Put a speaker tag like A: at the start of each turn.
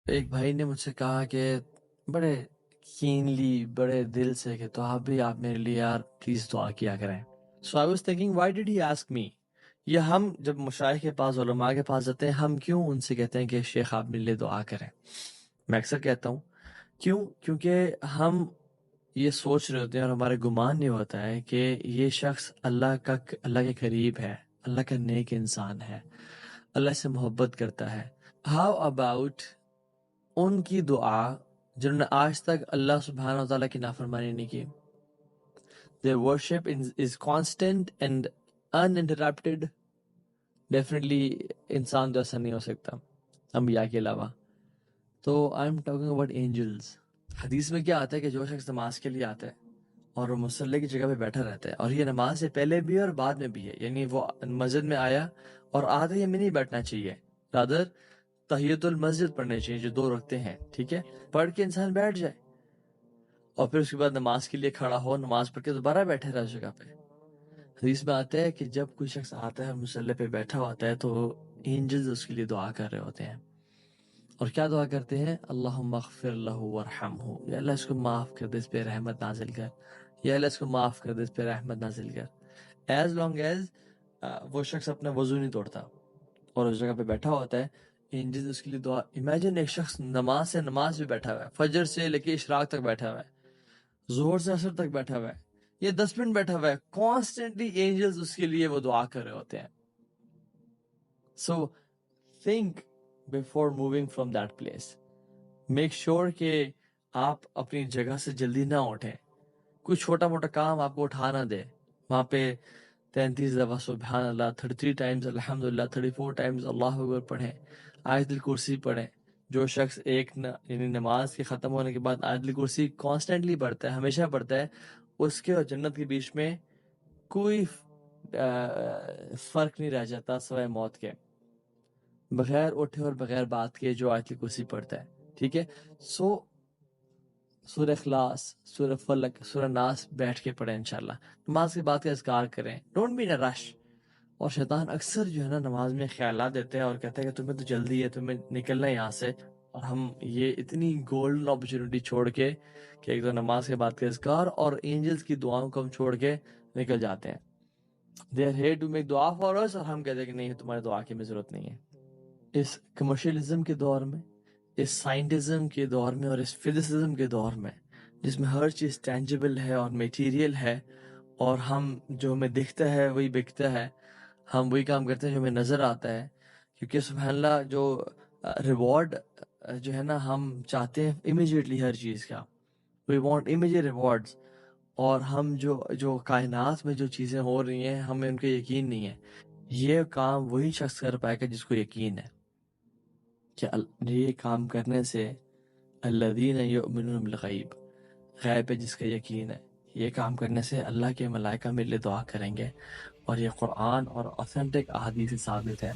A: ایک بھائی نے مجھ سے کہا کہ بڑے کینلی بڑے دل سے کہ تو آپ میرے لیے یار پلیز دعا کیا کریں. So I was thinking why dad he ask me. یا ہم جب مشائخ کے پاس علماء کے پاس جاتے ہیں ہم کیوں ان سے کہتے ہیں کہ شیخ آپ میرے لیے دعا کریں؟ میں اکثر کہتا ہوں کیونکہ ہم یہ سوچ رہے ہوتے ہیں اور ہمارے گمان نہیں ہوتا ہے کہ یہ شخص اللہ کے قریب ہے، اللہ کا نیک انسان ہے، اللہ سے محبت کرتا ہے. ہاؤ اباؤٹ ان کی دعا جنہوں نے آج تک اللہ سبحانہ وتعالیٰ کی نافرمانی نہیں کی. Their worship is constant and uninterrupted. Definitely انسان تو ایسا نہیں ہو سکتا انبیاء کے علاوہ. تو I am talking about angels. حدیث میں کیا آتا ہے کہ جو شخص نماز کے لیے آتا ہے اور وہ مصلی کی جگہ پہ بیٹھا رہتا ہے، اور یہ نماز سے پہلے بھی ہے اور بعد میں بھی ہے، یعنی وہ مسجد میں آیا اور آدھے میں نہیں بیٹھنا چاہیے، رادر تحیت المسجد پڑھنے چاہیے جو 2 رکعتیں ہیں، ٹھیک ہے، پڑھ کے انسان بیٹھ جائے اور پھر اس کے بعد نماز کے لیے کھڑا ہو، نماز پڑھ کے دوبارہ بیٹھے رہے اس جگہ پہ. حدیث میں آتا ہے کہ جب کوئی شخص آتا ہے مصلی پہ بیٹھا ہوتا ہے تو اینجلز اس کے لیے دعا کر رہے ہوتے ہیں. اور کیا دعا کرتے ہیں؟ اللہم اغفر لہ ورحمہ، یا اللہ اس کو معاف کر دے، اس پہ رحمت نازل کر، یا اللہ اس کو معاف کر دے، اس پہ رحمت نازل کر. ایز لانگ ایز وہ شخص اپنا وضو نہیں توڑتا اور اس جگہ پہ بیٹھا ہوتا ہے، اینجلز اس کے لیے دعا. امیجن ایک شخص نماز سے نماز بھی بیٹھا ہوا ہے، فجر سے لے کے اشراق تک بیٹھا ہوا ہے، ظہر سے عصر تک بیٹھا ہوا ہے، یہ 10 منٹ بیٹھا ہوا ہے، کانسٹنٹلی اینجلز اس کے لیے وہ دعا کر رہے ہوتے ہیں. سو think before moving from that place. Make sure کہ آپ اپنی جگہ سے جلدی نہ اٹھیں، کوئی چھوٹا موٹا کام آپ کو اٹھا نہ دے. وہاں پہ 33 دفعہ سبحان اللہ، 33 ٹائمز الحمدللہ، 34 ٹائمز اللہ اکبر پڑھیں، آیت الکرسی پڑھیں. جو شخص یعنی نماز کے ختم ہونے کے بعد آیت الکرسی کانسٹنٹلی پڑھتا ہے، ہمیشہ پڑھتا ہے، اس کے اور جنت کے بیچ میں کوئی فرق نہیں رہ جاتا سوائے موت کے، بغیر اٹھے اور بغیر بات کے جو آیت الکرسی پڑھتا ہے، ٹھیک ہے. سو سورہ اخلاص، سورہ فلق، سورہ ناس بیٹھ کے پڑھیں انشاءاللہ. نماز کے بعد کا اذکار کریں، ڈونٹ بی ان رش. اور شیطان اکثر جو ہے نا نماز میں خیالات دیتے ہیں اور کہتا ہے کہ تمہیں تو جلدی ہے، تمہیں نکلنا ہے یہاں سے. اور ہم یہ اتنی گولڈن اپرچونٹی چھوڑ کے کہ ایک تو نماز کے بعد کا اذکار اور اینجلز کی دعاؤں کو ہم چھوڑ کے نکل جاتے ہیں. They are here to make دعا فار اس، اور ہم کہتے ہیں کہ نہیں تمہارے دعا کی ہمیں ضرورت نہیں ہے. اس کمرشلزم کے دور میں، اس سائنٹزم کے دور میں اور اس فزسزم کے دور میں جس میں ہر چیز ٹینجیبل ہے اور میٹیریل ہے، اور ہم جو ہمیں دکھتا ہے وہی بکتا ہے، ہم وہی کام کرتے ہیں جو ہمیں نظر آتا ہے، کیونکہ سبحان اللہ جو ریوارڈ جو ہے نا ہم چاہتے ہیں امیجیٹلی ہر چیز کا، وی وانٹ امیجیٹ ریوارڈز. اور ہم جو کائنات میں جو چیزیں ہو رہی ہیں ہمیں ان کا یقین نہیں ہے. یہ کام وہی شخص کر پائے گا جس کو یقین ہے کہ یہ کام کرنے سے الذین یؤمنون بالغیب، غیب پہ جس کا یقین ہے، یہ کام کرنے سے اللہ کے ملائکہ میرے لیے دعا کریں گے. اور یہ قرآن اور اوتھینٹک احادیث سے ثابت ہے.